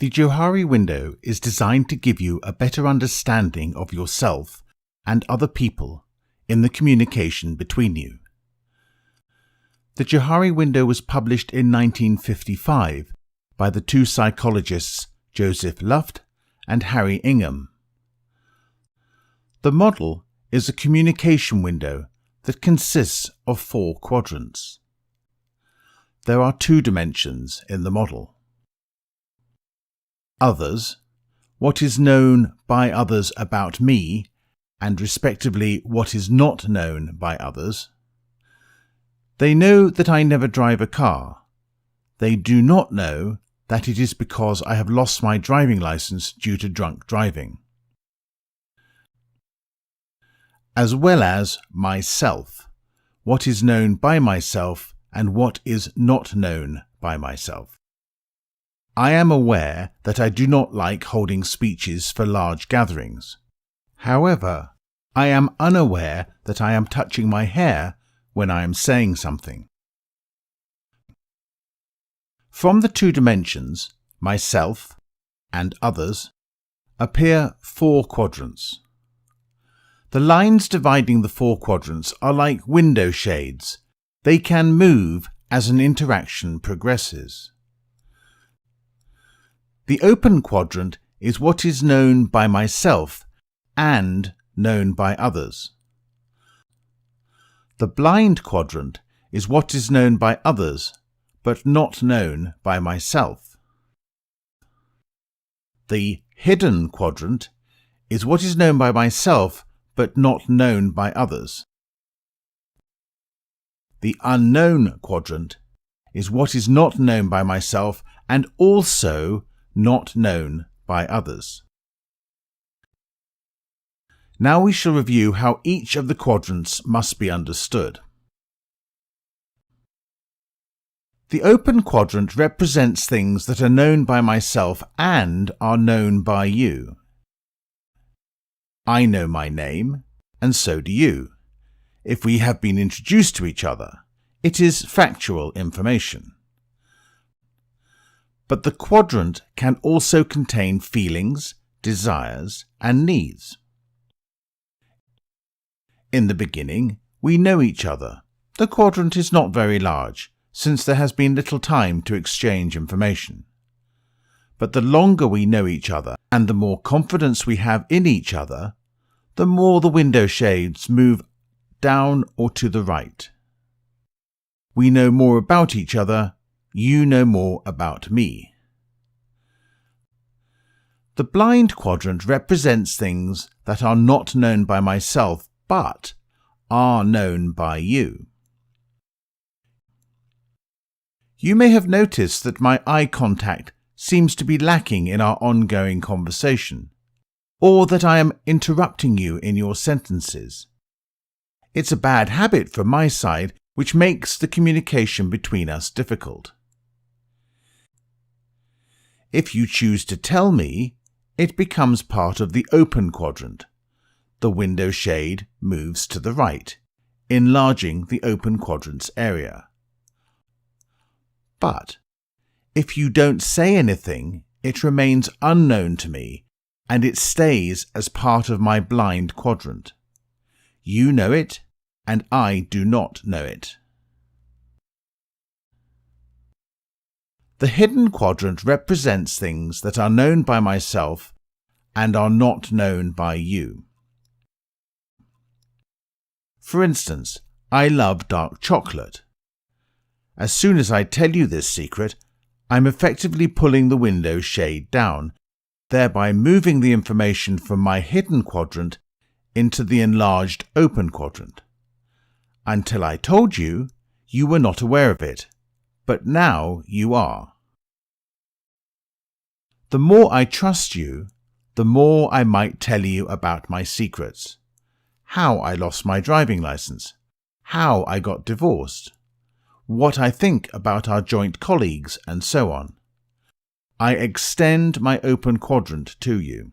The Johari window is designed to give you a better understanding of yourself and other people in the communication between you. The Johari window was published in 1955 by the two psychologists Joseph Luft and Harry Ingham. The model is a communication window that consists of 4 quadrants. There are 2 dimensions in the model. Others, what is known by others about me, and respectively what is not known by others. They know that I never drive a car. They do not know that it is because I have lost my driving license due to drunk driving. As well as myself, what is known by myself and what is not known by myself. I am aware that I do not like holding speeches for large gatherings. However, I am unaware that I am touching my hair when I am saying something. From the 2 dimensions, myself and others, appear 4 quadrants. The lines dividing the 4 quadrants are like window shades. They can move as an interaction progresses. The open quadrant is what is known by myself and known by others. The blind quadrant is what is known by others but not known by myself. The hidden quadrant is what is known by myself but not known by others. The unknown quadrant is what is not known by myself and also not known by others. Now we shall review how each of the quadrants must be understood. The open quadrant represents things that are known by myself and are known by you. I know my name, and so do you. If we have been introduced to each other, it is factual information. But the quadrant can also contain feelings, desires, and needs. In the beginning, we know each other. The quadrant is not very large, since there has been little time to exchange information. But the longer we know each other, and the more confidence we have in each other, the more the window shades move down or to the right. We know more about each other. You know more about me. The blind quadrant represents things that are not known by myself but are known by you. You may have noticed that my eye contact seems to be lacking in our ongoing conversation, or that I am interrupting you in your sentences. It's a bad habit from my side which makes the communication between us difficult. If you choose to tell me, it becomes part of the open quadrant. The window shade moves to the right, enlarging the open quadrant's area. But if you don't say anything, it remains unknown to me, and it stays as part of my blind quadrant. You know it, and I do not know it. The hidden quadrant represents things that are known by myself and are not known by you. For instance, I love dark chocolate. As soon as I tell you this secret, I'm effectively pulling the window shade down, thereby moving the information from my hidden quadrant into the enlarged open quadrant. Until I told you, you were not aware of it, but now you are. The more I trust you, the more I might tell you about my secrets. How I lost my driving license, how I got divorced, what I think about our joint colleagues, and so on. I extend my open quadrant to you.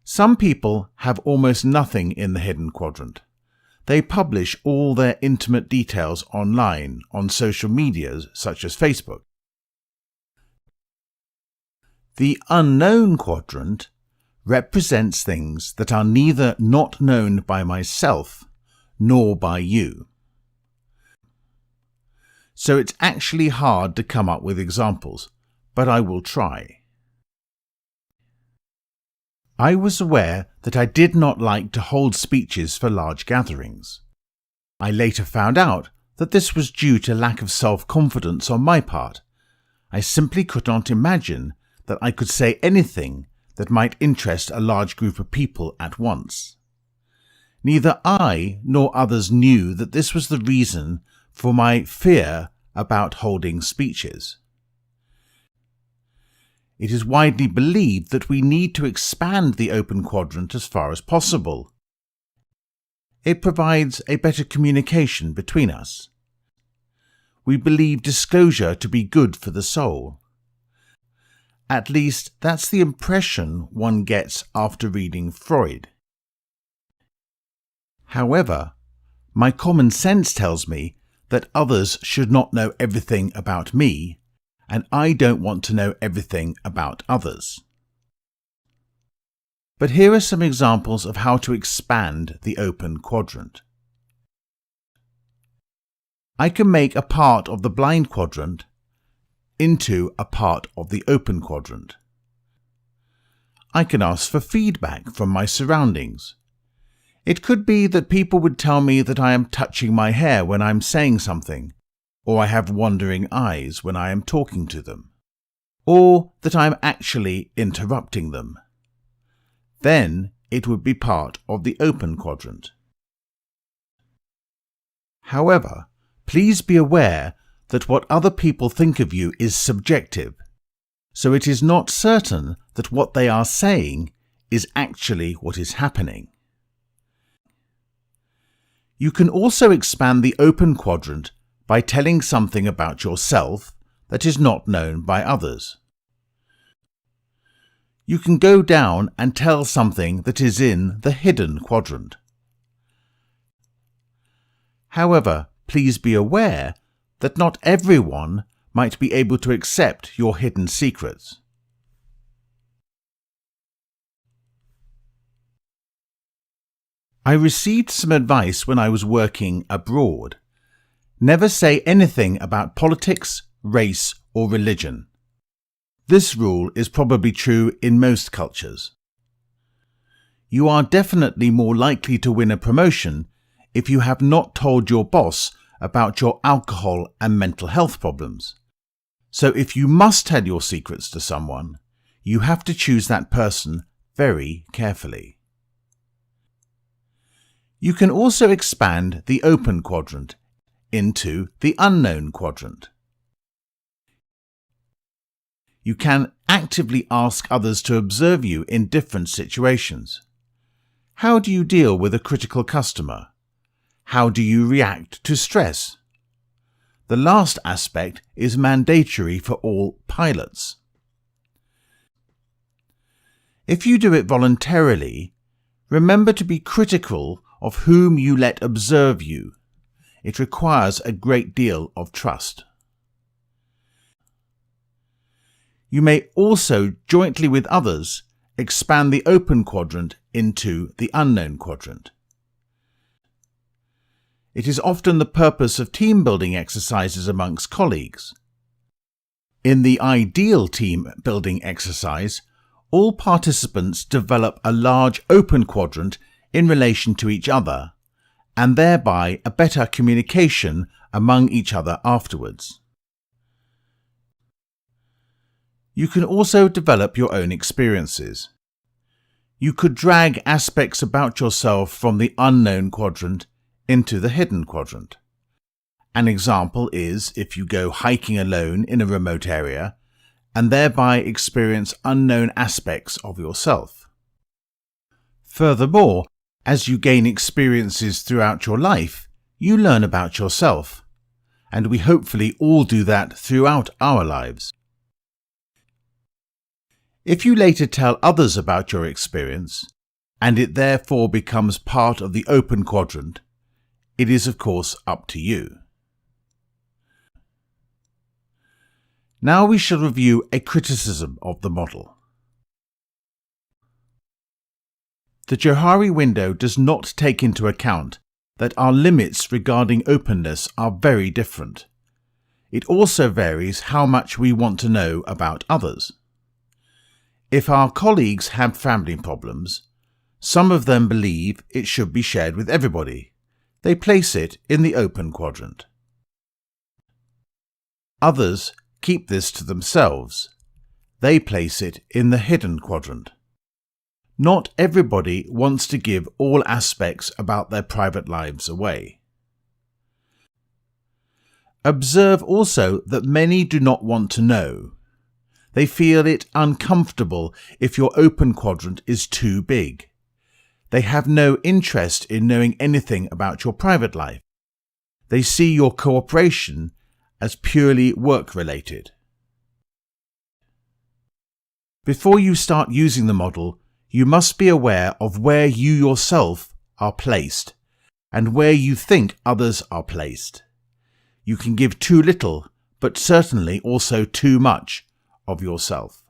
Some people have almost nothing in the hidden quadrant. they publish all their intimate details online on social medias such as Facebook. The unknown quadrant represents things that are neither not known by myself nor by you. So it's actually hard to come up with examples, but I will try. I was aware that I did not like to hold speeches for large gatherings. I later found out that this was due to lack of self-confidence on my part. I simply could not imagine that I could say anything that might interest a large group of people at once. Neither I nor others knew that this was the reason for my fear about holding speeches. It is widely believed that we need to expand the open quadrant as far as possible. It provides a better communication between us. We believe disclosure to be good for the soul. At least that's the impression one gets after reading Freud. However, my common sense tells me that others should not know everything about me, and I don't want to know everything about others. But here are some examples of how to expand the open quadrant. I can make a part of the blind quadrant into a part of the open quadrant. I can ask for feedback from my surroundings. It could be that people would tell me that I am touching my hair when I'm saying something, or I have wandering eyes when I am talking to them, or that I am actually interrupting them. Then it would be part of the open quadrant. However, please be aware that what other people think of you is subjective, so it is not certain that what they are saying is actually what is happening. You can also expand the open quadrant by telling something about yourself that is not known by others. You can go down and tell something that is in the hidden quadrant. However, please be aware that not everyone might be able to accept your hidden secrets. I received some advice when I was working abroad. Never say anything about politics, race, or religion. This rule is probably true in most cultures. You are definitely more likely to win a promotion if you have not told your boss about your alcohol and mental health problems. So if you must tell your secrets to someone, you have to choose that person very carefully. You can also expand the open quadrant into the unknown quadrant. You can actively ask others to observe you in different situations. How do you deal with a critical customer? How do you react to stress? The last aspect is mandatory for all pilots. If you do it voluntarily, remember to be critical of whom you let observe you. It requires a great deal of trust. You may also, jointly with others, expand the open quadrant into the unknown quadrant. It is often the purpose of team-building exercises amongst colleagues. In the ideal team-building exercise, all participants develop a large open quadrant in relation to each other, and thereby a better communication among each other afterwards. You can also develop your own experiences. You could drag aspects about yourself from the unknown quadrant into the hidden quadrant. An example is if you go hiking alone in a remote area and thereby experience unknown aspects of yourself. Furthermore, as you gain experiences throughout your life, you learn about yourself, and we hopefully all do that throughout our lives. If you later tell others about your experience, and it therefore becomes part of the open quadrant, It is, of course, up to you. Now we shall review a criticism of the model. The Johari window does not take into account that our limits regarding openness are very different. It also varies how much we want to know about others. If our colleagues have family problems, some of them believe it should be shared with everybody. They place it in the open quadrant. Others keep this to themselves. They place it in the hidden quadrant. Not everybody wants to give all aspects about their private lives away. Observe also that many do not want to know. They feel it uncomfortable if your open quadrant is too big. They have no interest in knowing anything about your private life. They see your cooperation as purely work-related. Before you start using the model, you must be aware of where you yourself are placed and where you think others are placed. You can give too little, but certainly also too much of yourself.